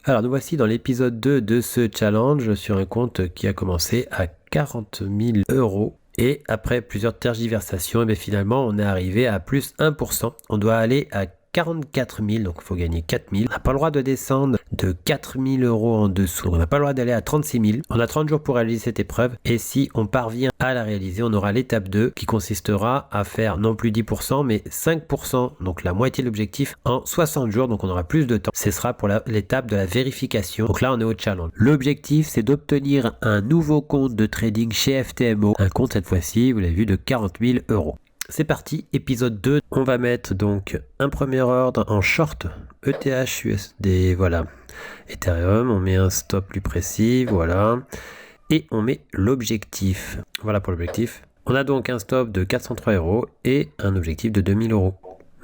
Alors nous voici dans l'épisode 2 de ce challenge sur un compte qui a commencé à 40 000 euros. Et après plusieurs tergiversations, et finalement on est arrivé à plus 1%. On doit aller à 44 000, donc il faut gagner 4 000. On n'a pas le droit de descendre de 4 000 euros en dessous. Donc on n'a pas le droit d'aller à 36 000. On a 30 jours pour réaliser cette épreuve. Et si on parvient à la réaliser, on aura l'étape 2 qui consistera à faire non plus 10%, mais 5%, donc la moitié de l'objectif, en 60 jours. Donc on aura plus de temps. Ce sera pour l'étape de la vérification. Donc là, on est au challenge. L'objectif, c'est d'obtenir un nouveau compte de trading chez FTMO. Un compte cette fois-ci, vous l'avez vu, de 40 000 euros. C'est parti, épisode 2. On va mettre donc un premier ordre en short ETH USD, voilà. Ethereum, on met un stop plus précis, voilà. Et on met l'objectif. Voilà pour l'objectif. On a donc un stop de 403 euros et un objectif de 2000 euros.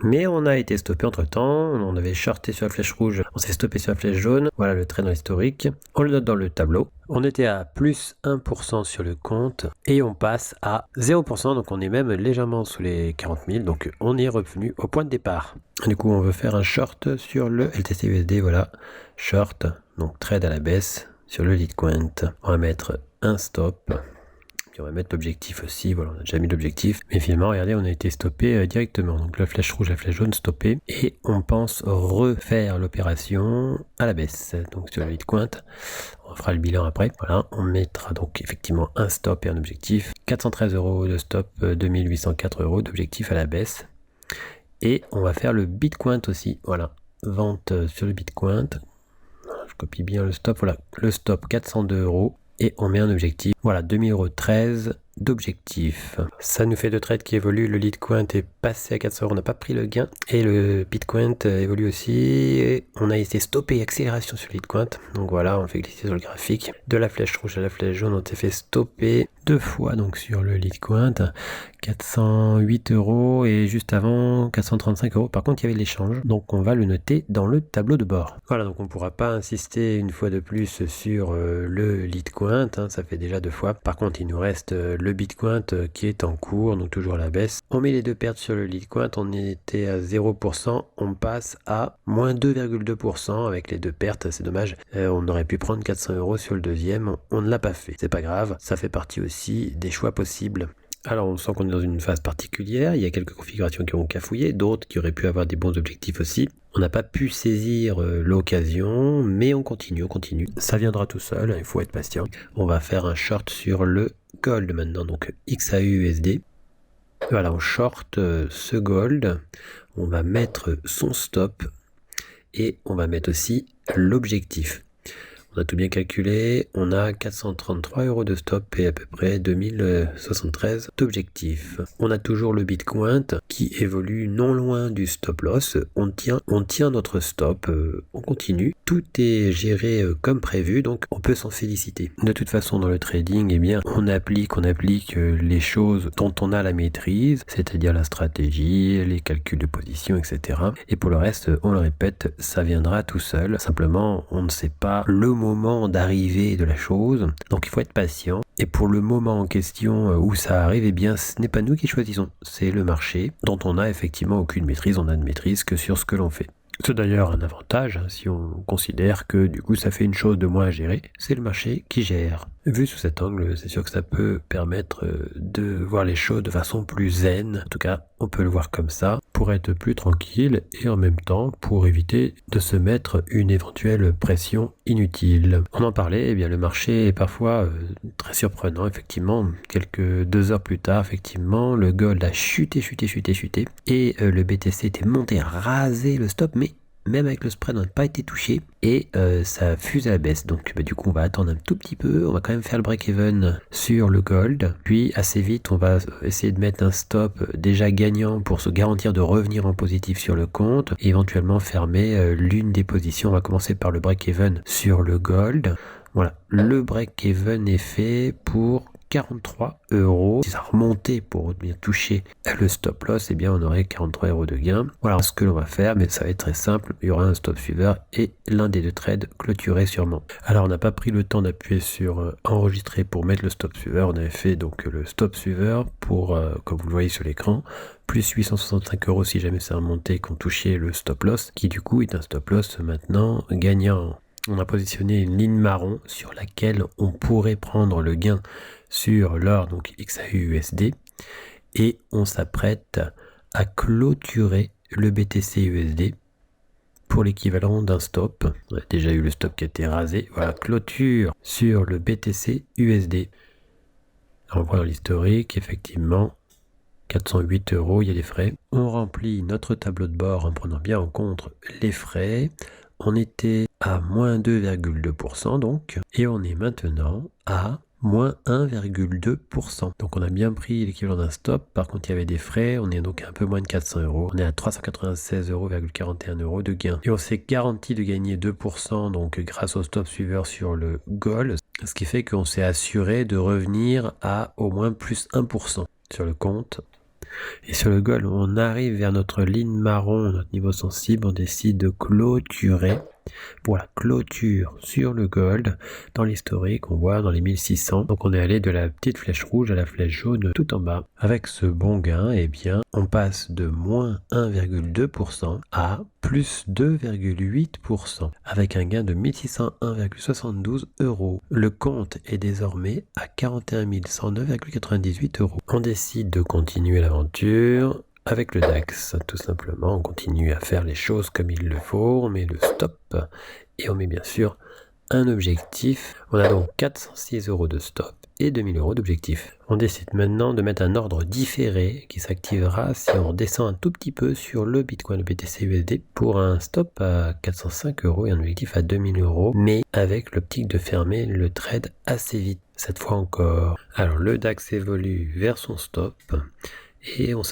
Mais on a été stoppé entre temps, on avait shorté sur la flèche rouge, on s'est stoppé sur la flèche jaune, voilà le trend historique, on le note dans le tableau. On était à plus 1% sur le compte et on passe à 0%, donc on est même légèrement sous les 40 000, donc on est revenu au point de départ. Du coup on veut faire un short sur le LTC USD, voilà, short, donc trade à la baisse sur le Litecoin. On va mettre un stop. On va mettre l'objectif aussi, voilà, on a déjà mis l'objectif. Mais finalement, regardez, on a été stoppé directement. Donc la flèche rouge, la flèche jaune, stoppé. Et on pense refaire l'opération à la baisse. Donc sur le Litecoin, on fera le bilan après. Voilà, on mettra donc effectivement un stop et un objectif. 413 euros de stop, 2804 euros d'objectif à la baisse. Et on va faire le Bitcoin aussi. Voilà, vente sur le Bitcoin. Je copie bien le stop. Voilà, le stop 402 euros. Et on met un objectif, voilà, 2013 € d'objectif. Ça nous fait deux trades qui évoluent, le Litecoin est passé à 400 euros, on n'a pas pris le gain, et le Bitcoin évolue aussi, et on a été stoppé, accélération sur le Litecoin, donc voilà, on fait glisser sur le graphique, de la flèche rouge à la flèche jaune, on s'est fait stopper deux fois donc sur le Litecoin, 408 euros, et juste avant 435 euros, par contre il y avait l'échange, donc on va le noter dans le tableau de bord. Voilà, donc on ne pourra pas insister une fois de plus sur le Litecoin, ça fait déjà deux fois, par contre il nous reste le Bitcoin qui est en cours, donc toujours à la baisse. On met les deux pertes sur le Litecoin, on était à 0%, on passe à moins 2,2% avec les deux pertes, c'est dommage. On aurait pu prendre 400 euros sur le deuxième, on ne l'a pas fait. C'est pas grave, ça fait partie aussi des choix possibles. Alors on sent qu'on est dans une phase particulière, il y a quelques configurations qui ont cafouillé, d'autres qui auraient pu avoir des bons objectifs aussi. On n'a pas pu saisir l'occasion, mais on continue. Ça viendra tout seul, il faut être patient. On va faire un short sur le gold maintenant, donc XAUUSD. Voilà, on short ce gold, on va mettre son stop et on va mettre aussi l'objectif. On a tout bien calculé, on a 433 euros de stop et à peu près 2073 d'objectifs. On a toujours le Bitcoin qui évolue non loin du stop loss. On tient notre stop, on continue. Tout est géré comme prévu, donc on peut s'en féliciter. De toute façon, dans le trading, eh bien, on applique les choses dont on a la maîtrise, c'est-à-dire la stratégie, les calculs de position, etc. Et pour le reste, on le répète, ça viendra tout seul. Simplement, on ne sait pas le moment d'arrivée de la chose, donc il faut être patient. Et pour le moment en question où ça arrive, eh bien ce n'est pas nous qui choisissons, c'est le marché dont on n'a effectivement aucune maîtrise, on n'a de maîtrise que sur ce que l'on fait. C'est d'ailleurs un avantage si on considère que du coup ça fait une chose de moins à gérer, c'est le marché qui gère. Vu sous cet angle, c'est sûr que ça peut permettre de voir les choses de façon plus zen. En tout cas, on peut le voir comme ça pour être plus tranquille et en même temps pour éviter de se mettre une éventuelle pression inutile. On en parlait, eh bien le marché est parfois très surprenant, effectivement. Quelques 2 heures plus tard, effectivement, le gold a chuté et le BTC était monté, rasé le stop, mais même avec le spread, on n'a pas été touché et ça fuse à la baisse. Donc du coup, on va attendre un tout petit peu. On va quand même faire le break-even sur le gold. Puis assez vite, on va essayer de mettre un stop déjà gagnant pour se garantir de revenir en positif sur le compte et éventuellement fermer l'une des positions. On va commencer par le break-even sur le gold. Voilà, le break-even est fait pour 43 euros. Si ça remontait pour venir toucher le stop loss, eh bien on aurait 43 euros de gain. Voilà ce que l'on va faire, mais ça va être très simple. Il y aura un stop suiveur et l'un des deux trades clôturé sûrement. Alors on n'a pas pris le temps d'appuyer sur enregistrer pour mettre le stop suiveur. On avait fait donc le stop suiveur pour, comme vous le voyez sur l'écran, plus 865 euros si jamais ça remontait qu'on touchait le stop loss, qui du coup est un stop loss maintenant gagnant. On a positionné une ligne marron sur laquelle on pourrait prendre le gain sur l'or, donc XAUUSD, et on s'apprête à clôturer le BTC-USD pour l'équivalent d'un stop. On a déjà eu le stop qui a été rasé. Voilà, clôture sur le BTC-USD. On voit dans l'historique, effectivement, 408 €, il y a des frais. On remplit notre tableau de bord en prenant bien en compte les frais. On était à moins 2,2% donc, et on est maintenant à moins 1,2%. Donc on a bien pris l'équivalent d'un stop. Par contre, il y avait des frais. On est donc un peu moins de 400 €. On est à 396,41 € de gain. Et on s'est garanti de gagner 2% donc grâce au stop suiveur sur le gold. Ce qui fait qu'on s'est assuré de revenir à au moins plus 1% sur le compte. Et sur le gold, on arrive vers notre ligne marron, notre niveau sensible. On décide de clôturer. Pour la clôture sur le gold, dans l'historique, on voit dans les 1600. Donc on est allé de la petite flèche rouge à la flèche jaune tout en bas. Avec ce bon gain, eh bien, on passe de moins 1,2% à plus 2,8%, avec un gain de 1601,72 €. Le compte est désormais à 41 109,98 €. On décide de continuer l'aventure avec le DAX, tout simplement. On continue à faire les choses comme il le faut. On met le stop et on met bien sûr un objectif. On a donc 406 € de stop et 2000 € d'objectif. On décide maintenant de mettre un ordre différé qui s'activera si on redescend un tout petit peu sur le Bitcoin, le BTC-USD, pour un stop à 405 € et un objectif à 2000 €, mais avec l'optique de fermer le trade assez vite, cette fois encore. Alors le DAX évolue vers son stop. Et on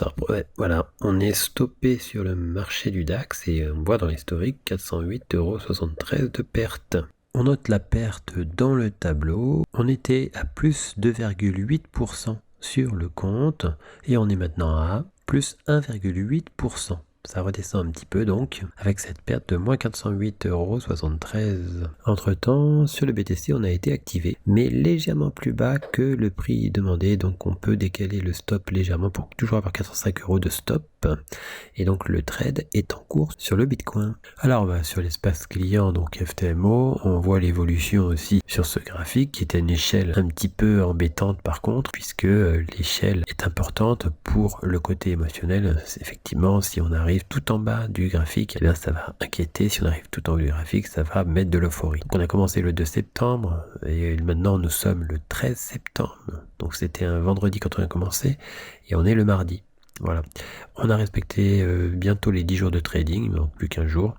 voilà, on est stoppé sur le marché du DAX et on voit dans l'historique 408,73 € de perte. On note la perte dans le tableau. On était à plus 2,8% sur le compte et on est maintenant à plus 1,8%. Ça redescend un petit peu donc, avec cette perte de moins 408,73 €. Entre temps, sur le BTC, on a été activé, mais légèrement plus bas que le prix demandé, donc on peut décaler le stop légèrement pour toujours avoir 405 € de stop. Et donc le trade est en cours sur le Bitcoin. Alors sur l'espace client, donc FTMO, on voit l'évolution aussi sur ce graphique qui est à une échelle un petit peu embêtante par contre, puisque l'échelle est importante pour le côté émotionnel. Effectivement, si on arrive tout en bas du graphique, eh bien ça va inquiéter. Si on arrive tout en haut du graphique, ça va mettre de l'euphorie. Donc on a commencé le 2 septembre et maintenant nous sommes le 13 septembre. Donc c'était un vendredi quand on a commencé et on est le mardi. Voilà, on a respecté bientôt les 10 jours de trading, il ne manque plus qu'un jour.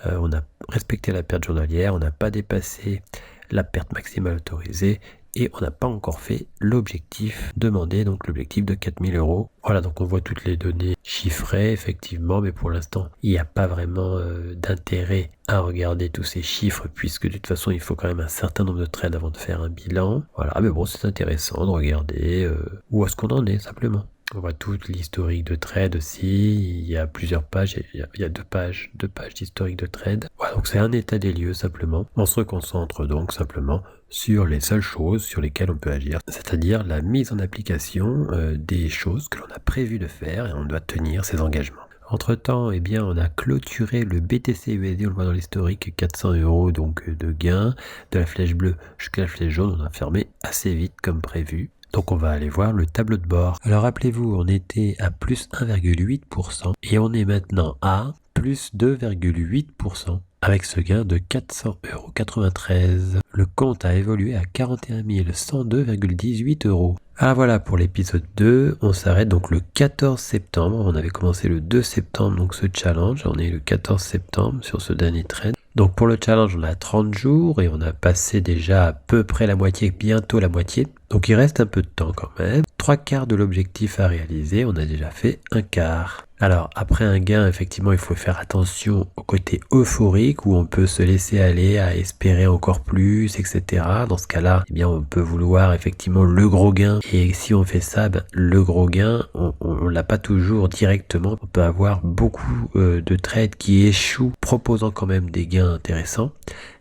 On a respecté la perte journalière, on n'a pas dépassé la perte maximale autorisée et on n'a pas encore fait l'objectif demandé, donc l'objectif de 4000 €. Voilà, donc on voit toutes les données chiffrées effectivement, mais pour l'instant il n'y a pas vraiment d'intérêt à regarder tous ces chiffres puisque de toute façon il faut quand même un certain nombre de trades avant de faire un bilan. Voilà, mais bon, c'est intéressant de regarder où est-ce qu'on en est simplement. On voit toute l'historique de trade aussi, il y a plusieurs pages, il y a deux pages d'historique de trade. Voilà, donc c'est un état des lieux simplement. On se concentre donc simplement sur les seules choses sur lesquelles on peut agir, c'est-à-dire la mise en application des choses que l'on a prévu de faire et on doit tenir ses engagements. Entre-temps, eh bien, on a clôturé le BTC-USD, on le voit dans l'historique, 400 € donc de gain, de la flèche bleue jusqu'à la flèche jaune, on a fermé assez vite comme prévu. Donc on va aller voir le tableau de bord. Alors rappelez-vous, on était à plus 1,8% et on est maintenant à plus 2,8% avec ce gain de 400,93 €. Le compte a évolué à 41 102,18 €. Alors voilà pour l'épisode 2, on s'arrête donc le 14 septembre. On avait commencé le 2 septembre donc ce challenge, on est le 14 septembre sur ce dernier trade. Donc pour le challenge, on a 30 jours et on a passé déjà à peu près la moitié, bientôt la moitié. Donc il reste un peu de temps quand même. 3/4 de l'objectif à réaliser, on a déjà fait 1/4. Alors après un gain, effectivement, il faut faire attention au côté euphorique où on peut se laisser aller à espérer encore plus, etc. Dans ce cas-là, eh bien, on peut vouloir effectivement le gros gain. Et si on fait ça, le gros gain, on l'a pas toujours directement. On peut avoir beaucoup de trades qui échouent, proposant quand même des gains intéressants.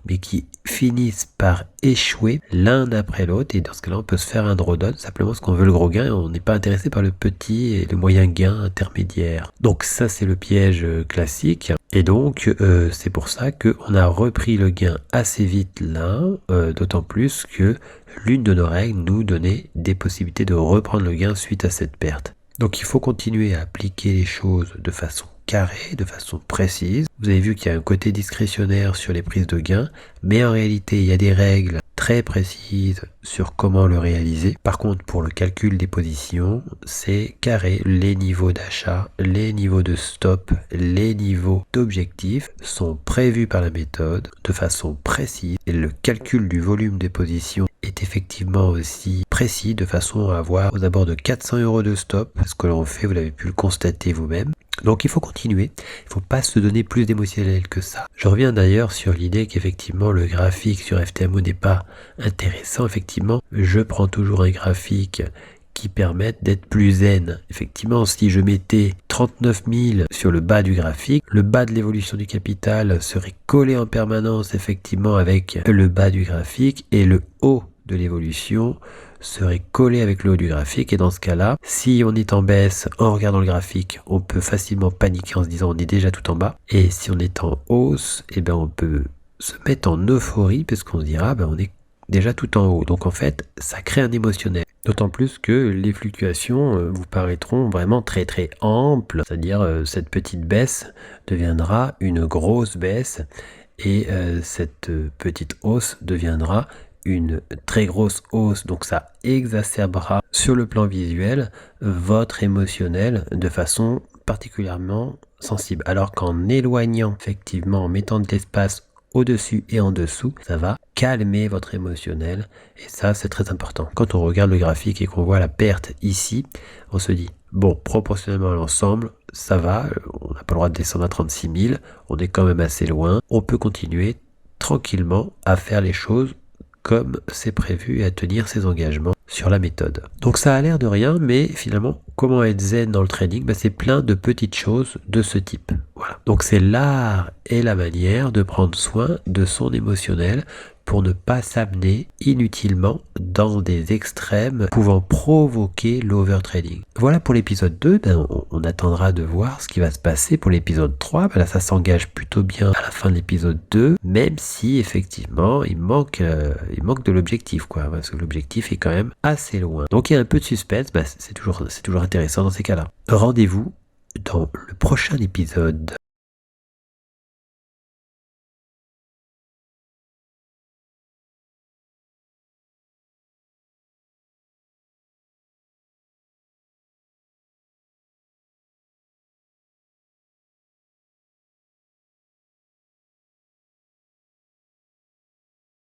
mais qui finissent par échouer l'un après l'autre. Et dans ce cas-là, on peut se faire un drawdown simplement parce qu'on veut le gros gain et on n'est pas intéressé par le petit et le moyen gain intermédiaire. Donc ça, c'est le piège classique. Et donc, c'est pour ça qu'on a repris le gain assez vite là, d'autant plus que l'une de nos règles nous donnait des possibilités de reprendre le gain suite à cette perte. Donc il faut continuer à appliquer les choses de façon carrée, de façon précise. Vous avez vu qu'il y a un côté discrétionnaire sur les prises de gains, mais en réalité il y a des règles très précises sur comment le réaliser. Par contre, pour le calcul des positions, c'est carré. Les niveaux d'achat, les niveaux de stop, les niveaux d'objectifs sont prévus par la méthode de façon précise et le calcul du volume des positions est effectivement aussi précis de façon à avoir aux abords de 400 € de stop. Ce que l'on fait, vous l'avez pu le constater vous-même. Donc il faut continuer, il ne faut pas se donner plus d'émotionnel que ça. Je reviens d'ailleurs sur l'idée qu'effectivement le graphique sur FTMO n'est pas intéressant. Effectivement, je prends toujours un graphique qui permette d'être plus zen. Effectivement, si je mettais 39 000 sur le bas du graphique, le bas de l'évolution du capital serait collé en permanence effectivement avec le bas du graphique et le haut de l'évolution serait collé avec le haut du graphique. Et dans ce cas-là, si on est en baisse en regardant le graphique, on peut facilement paniquer en se disant on est déjà tout en bas. Et si on est en hausse, eh ben on peut se mettre en euphorie parce qu'on se dira on est déjà tout en haut. Donc en fait, ça crée un émotionnel. D'autant plus que les fluctuations vous paraîtront vraiment très très amples, c'est-à-dire cette petite baisse deviendra une grosse baisse et cette petite hausse deviendra une très grosse hausse, donc ça exacerbera sur le plan visuel votre émotionnel de façon particulièrement sensible. Alors qu'en éloignant, effectivement, en mettant de l'espace au-dessus et en dessous, ça va calmer votre émotionnel et ça c'est très important. Quand on regarde le graphique et qu'on voit la perte ici, on se dit bon, proportionnellement à l'ensemble, ça va, on n'a pas le droit de descendre à 36 000, on est quand même assez loin, on peut continuer tranquillement à faire les choses comme c'est prévu et à tenir ses engagements sur la méthode. Donc ça a l'air de rien, mais finalement, comment être zen dans le trading? C'est plein de petites choses de ce type. Voilà. Donc c'est l'art et la manière de prendre soin de son émotionnel pour ne pas s'amener inutilement dans des extrêmes pouvant provoquer l'overtrading. Voilà pour l'épisode 2, on attendra de voir ce qui va se passer pour l'épisode 3. Là ça s'engage plutôt bien à la fin de l'épisode 2, même si effectivement il manque de l'objectif, parce que l'objectif est quand même assez loin. Donc il y a un peu de suspense, c'est toujours intéressant dans ces cas-là. Rendez-vous dans le prochain épisode.